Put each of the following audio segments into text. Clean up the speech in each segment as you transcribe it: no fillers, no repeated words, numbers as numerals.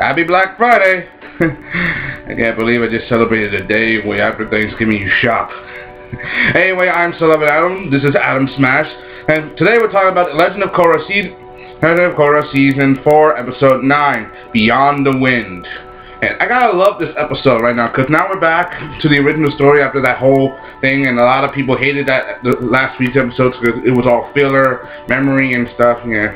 Happy Black Friday! I can't believe I just celebrated a day way after Thanksgiving you shop. Anyway, I'm Sellavin. This is Adam Smash, and today we're talking about Legend of Korra Season 4, Episode 9, Beyond the Wind. And I gotta love this episode right now, because now we're back to the original story after that whole thing, and a lot of people hated that the last week's episodes because it was all filler, memory and stuff, yeah,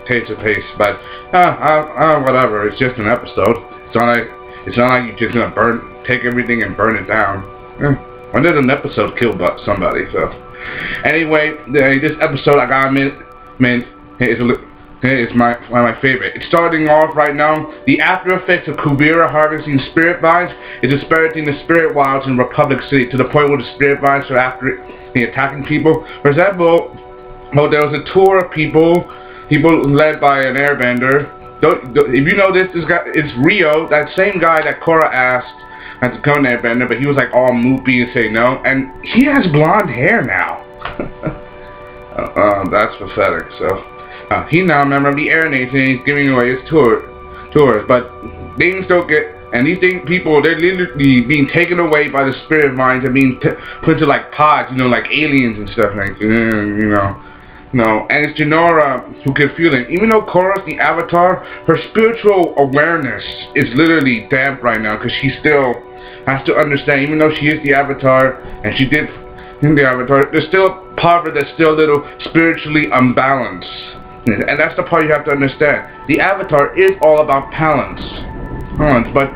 taste of taste, but whatever, it's just an episode. It's not like you're just gonna take everything and burn it down. When did an episode kill somebody? So, anyway, this episode, I gotta admit, it's one of my favorite. It's starting off right now. The after effects of Kuvira harvesting spirit vines is disparaging the spirit wilds in Republic City to the point where the spirit vines are after attacking people. For example, there was a tour of people led by an airbender. If you know this guy, it's Rio, that same guy that Korra asked to become an airbender, but he was like all moopy and say no, and he has blonde hair now. That's pathetic. So. He's now a member of the Air Nation and he's giving away his tours, but things don't get, and these people, they're literally being taken away by the spirit vines and being put into like pods, like aliens and stuff like No, and it's Jinora who can feel it. Even though Korra's the Avatar, her spiritual awareness is literally damp right now because she still has to understand, even though she is the Avatar, and she did in the Avatar, there's still a part of her that's still a little spiritually unbalanced. And that's the part you have to understand. The Avatar is all about balance. But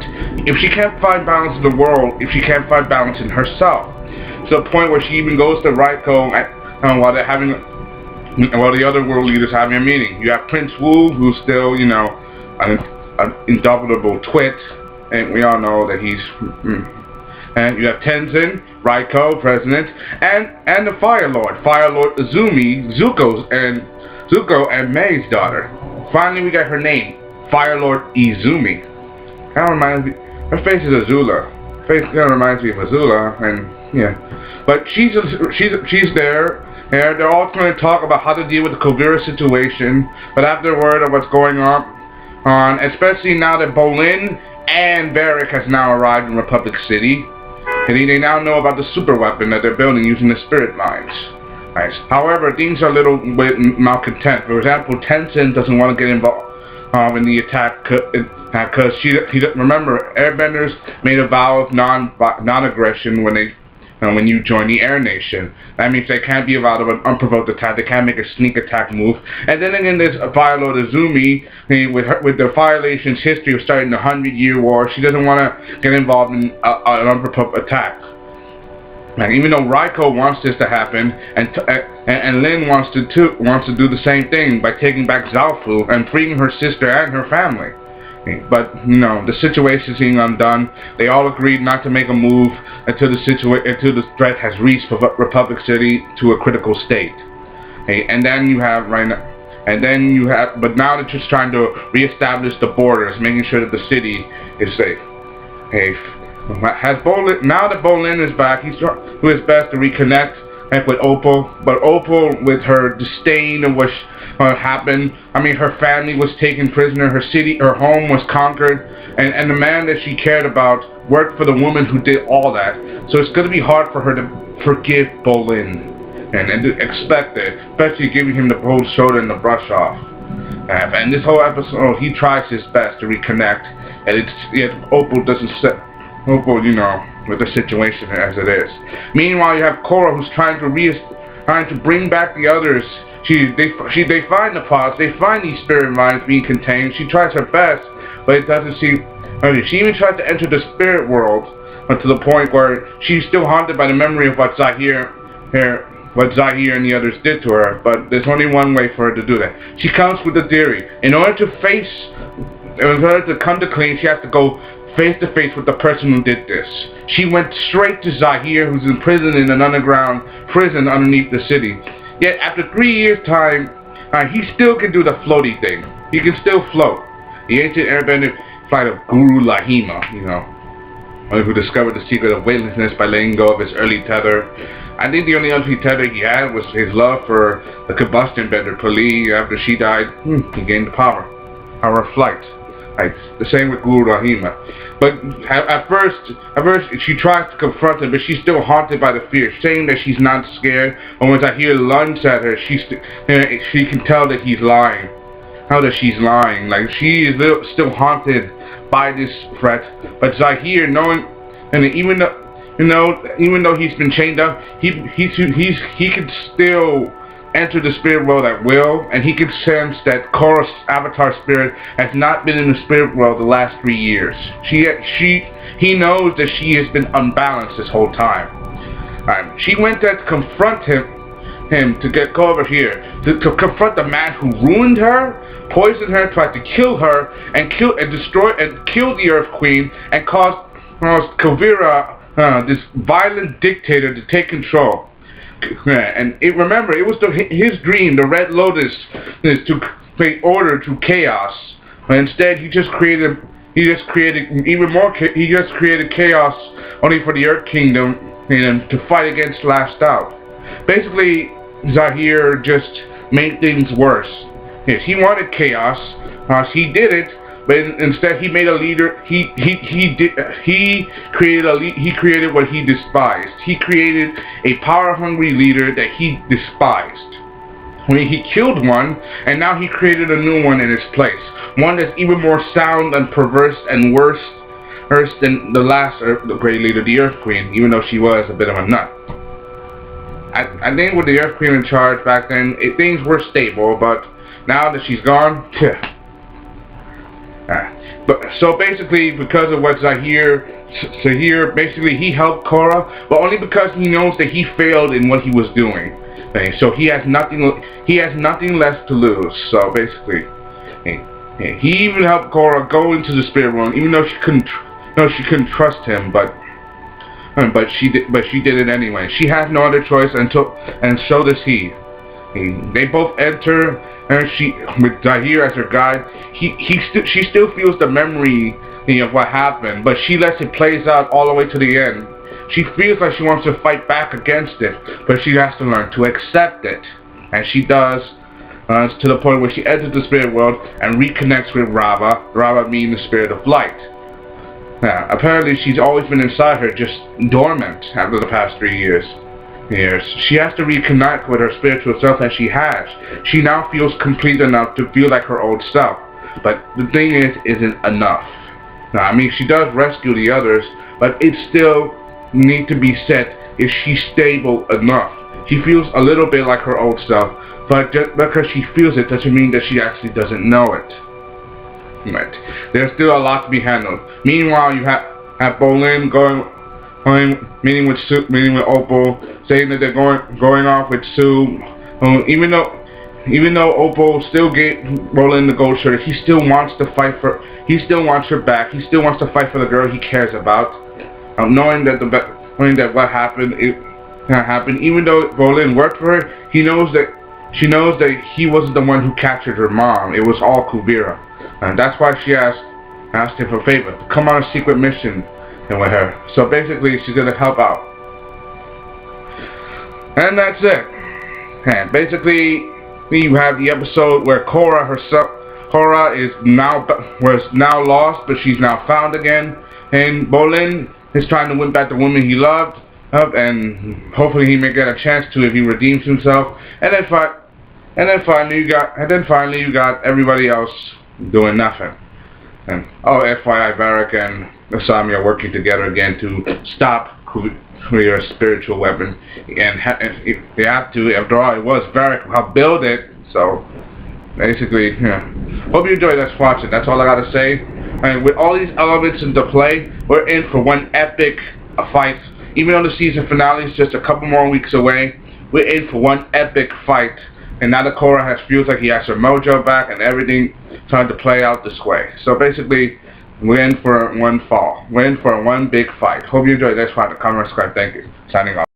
if she can't find balance in the world, if she can't find balance in herself, to the point where she even goes to Raiko while the other world leaders having a meeting. You have Prince Wu, who's still, an indomitable twit, and we all know that he's. And you have Tenzin, Raiko, President, and the Fire Lord Izumi, Zuko and Mei's daughter. Finally, we got her name, Fire Lord Izumi. Kind of reminds me. Her face is Azula. Face kind of reminds me of Azula, and yeah. But she's there, and they're all going to talk about how to deal with the Kuvira situation. But after word of what's going on, especially now that Bolin and Barrick has now arrived in Republic City, and they now know about the super weapon that they're building using the spirit mines. Nice. However, things are a little bit malcontent. For example, Tenzin doesn't want to get involved in the attack because remember, airbenders made a vow of non-aggression when you join the Air Nation. That means they can't be involved in an unprovoked attack. They can't make a sneak attack move. And then again, there's Fire Lord Izumi with the Fire Nation's history of starting the 100-Year War. She doesn't want to get involved in an unprovoked attack. And even though Raiko wants this to happen, and Lin wants to do the same thing by taking back Zaofu and freeing her sister and her family. But the situation is being undone. They all agreed not to make a move until the threat has reached Republic City to a critical state. And then you have but now they're just trying to reestablish the borders, making sure that the city is safe. Now that Bolin is back, he's trying his best to reconnect with Opal, but Opal, with her disdain of what happened, her family was taken prisoner, her home was conquered, and the man that she cared about worked for the woman who did all that. So it's going to be hard for her to forgive Bolin and to expect it, especially giving him the cold shoulder and the brush off. And this whole episode, he tries his best to reconnect, and Opal doesn't set. With the situation as it is. Meanwhile, you have Korra, who's trying to bring back the others. They find the pods, they find these spirit vines being contained. She tries her best, but it doesn't seem. She even tries to enter the spirit world, to the point where she's still haunted by the memory of what Zahir and the others did to her. But there's only one way for her to do that. She comes with the theory: in order to come to clean, she has to go face to face with the person who did this. She went straight to Zahir, who's imprisoned in an underground prison underneath the city. Yet after 3 years' time, he still can do the floaty thing. He can still float. The ancient airbender flight of Guru Lahima, who discovered the secret of weightlessness by letting go of his early tether. I think the only earthly tether he had was his love for the combustion bender Pali. After she died, he gained the power of flight. Like the same with Guru Rahima. But at first she tries to confront him, but she's still haunted by the fear, saying that she's not scared. And when Zahir lunges at her, she can tell that he's lying. How that she's lying? Like she is still haunted by this threat. But Zahir, knowing, and even though he's been chained up, he can still enter the spirit world at will, and he can sense that Korra's avatar spirit has not been in the spirit world the last 3 years. He knows that she has been unbalanced this whole time. She went there to confront him to get over here, to confront the man who ruined her, poisoned her, tried to kill her, and kill the Earth Queen, and caused Kuvira, this violent dictator, to take control. And remember, it was his dream, the Red Lotus, is to pay order to chaos. But instead, he just created chaos only for the Earth Kingdom to fight against Last Out. Basically, Zahir just made things worse. Yes, he wanted chaos. He did it. But instead, he made a leader. He created what he despised. He created a power-hungry leader that he despised. He killed one, and now he created a new one in his place. One that's even more sound and perverse and worse than the last the great leader, the Earth Queen, even though she was a bit of a nut. I think with the Earth Queen in charge back then, things were stable, but now that she's gone, but so basically, because of what Zahir basically he helped Korra, but only because he knows that he failed in what he was doing. So he has nothing left to lose. So basically, he even helped Korra go into the spirit world, even though she couldn't trust him. But she did it anyway. She had no other choice, and so does he. They both enter, and with Zahir as her guide, she still feels the memory of what happened, but she lets it play out all the way to the end. She feels like she wants to fight back against it, but she has to learn to accept it, and she does, to the point where she enters the spirit world and reconnects with Rava. Rava meaning the spirit of light. Now, apparently she's always been inside her, just dormant after the past 3 years. She has to reconnect with her spiritual self, and she has. She now feels complete enough to feel like her old self. But the thing isn't enough. Now, I mean, she does rescue the others, but it still needs to be said, is she stable enough? She feels a little bit like her old self, but just because she feels it doesn't mean that she actually doesn't know it. Right. There's still a lot to be handled. Meanwhile, you have Bolin meeting with Opal, saying that they're going off with Sue. Even though Opal still gave Bolin the gold shirt, he still wants to fight for. He still wants her back. He still wants to fight for the girl he cares about. Knowing that what happened, it happened. Even though Bolin worked for her, she knows that he wasn't the one who captured her mom. It was all Kuvira, and that's why she asked him for a favor to come on a secret mission with her. So basically, she's gonna help out, and that's it. And basically, you have the episode where Korra was now lost, but she's now found again, and Bolin is trying to win back the woman he loved, and hopefully he may get a chance to if he redeems himself. And then finally you got everybody else doing nothing. And FYI, Varric and Asami are working together again to stop Kuria's spiritual weapon, and if they have to. After all, it was Varric who helped build it. So basically, hope you enjoyed us watching. That's all I gotta say. And with all these elements into play, we're in for one epic fight. Even though the season finale is just a couple more weeks away, we're in for one epic fight. And now that Korra feels like he has her mojo back and everything trying to play out this way. So basically, we're in for one fall. We're in for one big fight. Hope you enjoyed this fight. Comment, subscribe. Thank you. Signing off.